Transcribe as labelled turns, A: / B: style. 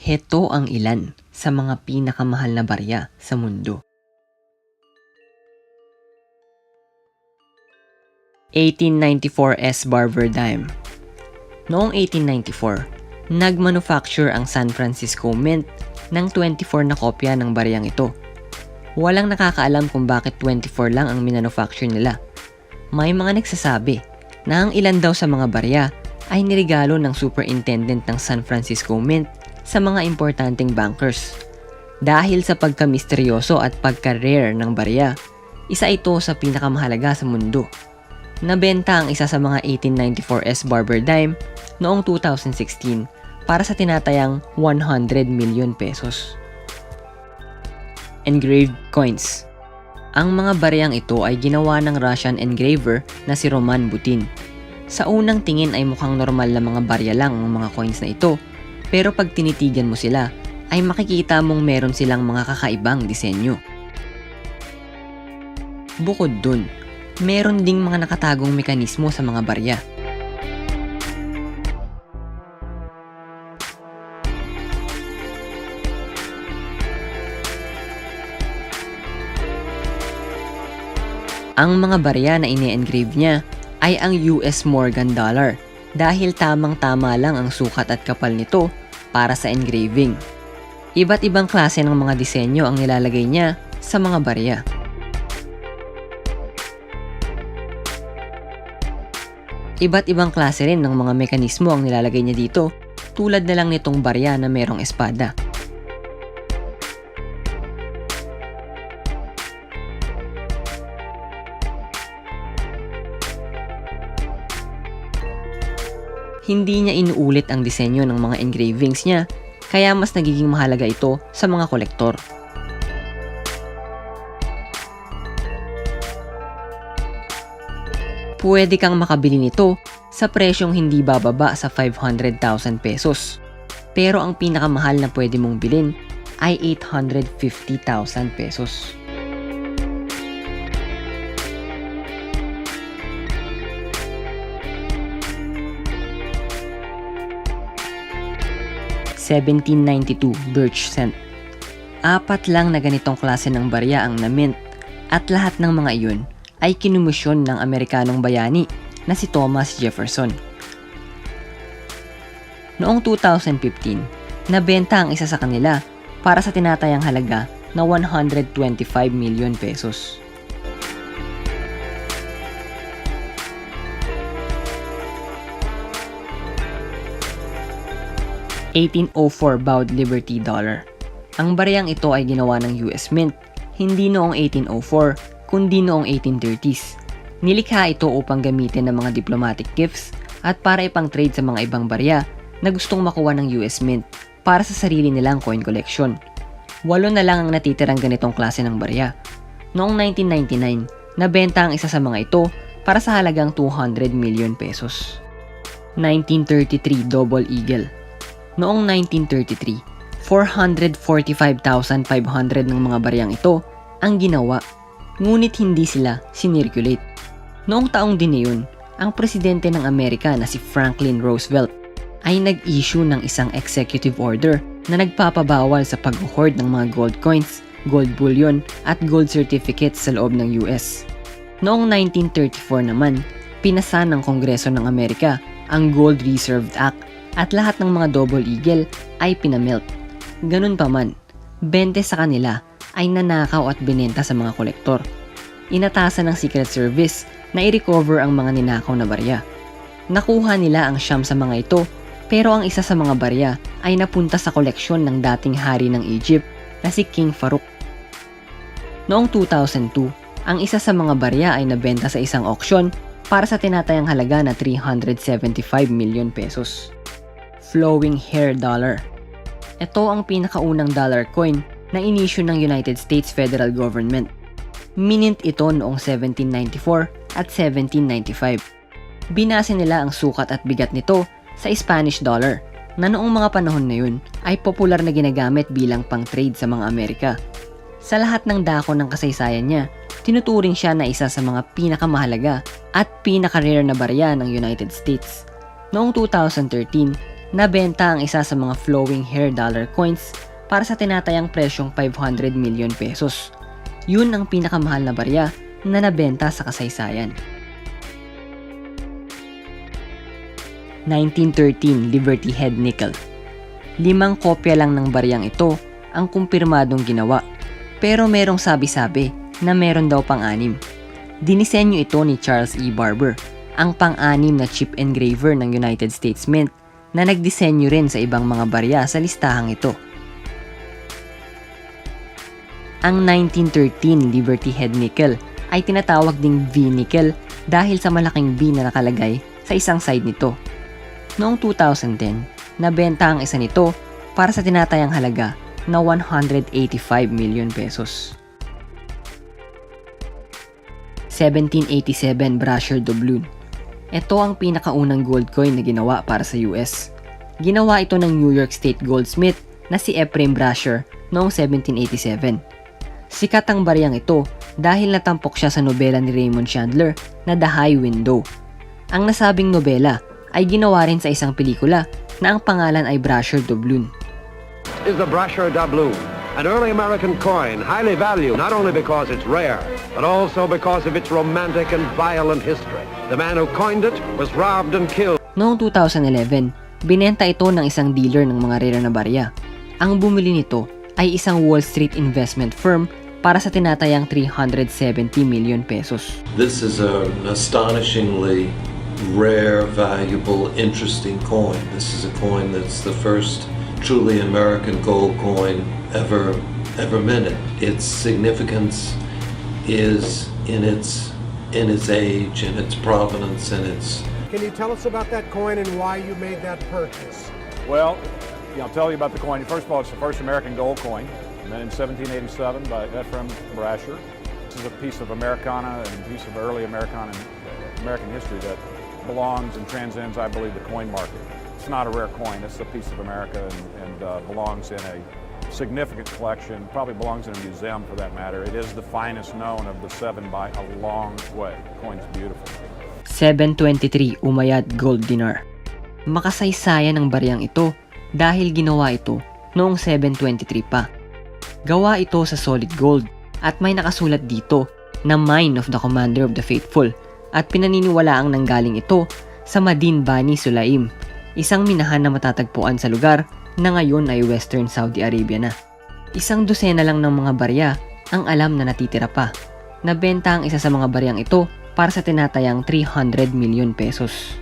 A: Heto ang ilan sa mga pinakamahal na barya sa mundo. 1894 S. Barber Dime. Noong 1894, nagmanufacture ang San Francisco Mint ng 24 na kopya ng baryang ito. Walang nakakaalam kung bakit 24 lang ang minanufacture nila. May mga nagsasabi na ang ilan daw sa mga barya ay niregalo ng superintendent ng San Francisco Mint sa mga importanteng bankers. Dahil sa pagka-misteryoso at pagka-rare ng barya, isa ito sa pinakamahalaga sa mundo. Nabenta ang isa sa mga 1894 S. Barber Dime noong 2016 para sa tinatayang 100 million pesos. Engraved coins. Ang mga baryang ito ay ginawa ng Russian engraver na si Roman Butin. Sa unang tingin ay mukhang normal na mga barya lang ang mga coins na ito, pero pag tinitigan mo sila, ay makikita mong meron silang mga kakaibang disenyo. Bukod dun, meron ding mga nakatagong mekanismo sa mga barya. Ang mga barya na ine-engrave niya ay ang US Morgan dollar dahil tamang-tama lang ang sukat at kapal nito para sa engraving. Iba't ibang klase ng mga disenyo ang nilalagay niya sa mga barya. Iba't ibang klase rin ng mga mekanismo ang nilalagay niya dito, tulad na lang nitong barya na merong espada. Hindi niya inuulit ang disenyo ng mga engravings niya, kaya mas nagiging mahalaga ito sa mga kolektor. Pwede kang makabili nito sa presyong hindi bababa sa 500,000 pesos. Pero ang pinakamahal na pwede mong bilhin ay 850,000 pesos. (1792) Birch Cent. 4 lang na ganitong klase ng barya ang na-mint at lahat ng mga iyon ay kinumisyon ng Amerikanong bayani na si Thomas Jefferson. Noong 2015, nabenta ang isa sa kanila para sa tinatayang halaga na 125 million pesos. (1804) Bowed Liberty Dollar. Ang baryang ito ay ginawa ng US Mint, hindi noong 1804, kundi noong 1830s. Nilikha ito upang gamitin ng mga diplomatic gifts at para ipang-trade sa mga ibang barya na gustong makuha ng US Mint para sa sarili nilang coin collection. 8 na lang ang natitirang ganitong klase ng barya. Noong 1999, nabenta ang isa sa mga ito para sa halagang 200 million pesos. 1933 Double Eagle. Noong 1933, 445,500 ng mga baryang ito ang ginawa, ngunit hindi sila sinirculate. Noong taong din iyon, ang presidente ng Amerika na si Franklin Roosevelt ay nag-issue ng isang executive order na nagpapabawal sa pag-hoard ng mga gold coins, gold bullion at gold certificates sa loob ng US. Noong 1934 naman, pinasa ng Kongreso ng Amerika ang Gold Reserve Act at lahat ng mga Double Eagle ay pinamelt. Ganun pa man, 20 sa kanila ay nanakaw at binenta sa mga kolektor. Inatasan ng Secret Service na i-recover ang mga ninakaw na barya. Nakuha nila ang siyam sa mga ito, pero ang isa sa mga barya ay napunta sa koleksyon ng dating hari ng Egypt na si King Farouk. Noong 2002, ang isa sa mga barya ay nabenta sa isang auction para sa tinatayang halaga na 375 million pesos. Flowing Hair Dollar. Ito ang pinakaunang dollar coin na inisyu ng United States Federal Government. Minint ito noong 1794 at 1795. Binase nila ang sukat at bigat nito sa Spanish dollar na noong mga panahon na yun ay popular na ginagamit bilang pang-trade sa mga Amerika. Sa lahat ng dako ng kasaysayan niya, tinuturing siya na isa sa mga pinakamahalaga at pinaka-rare na barya ng United States. Noong 2013, nabenta ang isa sa mga flowing hair dollar coins para sa tinatayang presyong 500 million pesos. Yun ang pinakamahal na barya na nabenta sa kasaysayan. 1913 Liberty Head Nickel. 5 kopya lang ng baryang ito ang kumpirmadong ginawa, pero merong sabi-sabi na meron daw pang-anim. Dinisenyo ito ni Charles E. Barber, ang pang-anim na chip engraver ng United States Mint na nagdisenyo rin sa ibang mga barya sa listahang ito. Ang 1913 Liberty Head Nickel ay tinatawag ding V-nickel dahil sa malaking V na nakalagay sa isang side nito. Noong 2010, nabenta ang isa nito para sa tinatayang halaga na 185 million pesos. 1787 Brasher Doubloon. Ito ang pinakaunang gold coin na ginawa para sa US. Ginawa ito ng New York State goldsmith na si Ephraim Brasher noong 1787. Sikat ang baryang ito dahil natampok siya sa nobela ni Raymond Chandler na The High Window. Ang nasabing nobela ay ginawa rin sa isang pelikula na ang pangalan ay Brasher Doubloon.
B: Is the Brasher Doubloon, an early American coin highly valued not only because it's rare, but also because of its romantic and violent history. The man who coined it was robbed and killed.
A: Noong 2011, binenta ito ng isang dealer ng mga rare na barya. Ang bumili nito ay isang Wall Street investment firm para sa tinatayang 370 million pesos.
C: This is an astonishingly rare, valuable, interesting coin. This is a coin that's the first truly American gold coin ever minted. Its significance is in its age, in its provenance, and its...
D: Can you tell us about that coin and why you made that purchase?
E: Well, I'll tell you about the coin. First of all, it's the first American gold coin, minted in 1787 by Ephraim Brasher. This is a piece of Americana and a piece of early American history that belongs and transcends, I believe, the coin market. It's not a rare coin. It's a piece of America and belongs in a significant collection, probably belongs in a museum for that matter. It is the finest known of the 7 by a long way. The coin's beautiful.
A: 723 Umayyad Gold Dinar. Makasaysayan ang baryang ito dahil ginawa ito noong 723 pa. Gawa ito sa solid gold at may nakasulat dito na Mine of the Commander of the Faithful at pinaniniwalaang nanggaling ito sa Madin Bani Sulaim, isang minahan na matatagpuan sa lugar na ngayon ay Western Saudi Arabia na. Isang dosena lang ng mga barya ang alam na natitira pa. Nabenta ang isa sa mga baryang ito para sa tinatayang 300 million pesos.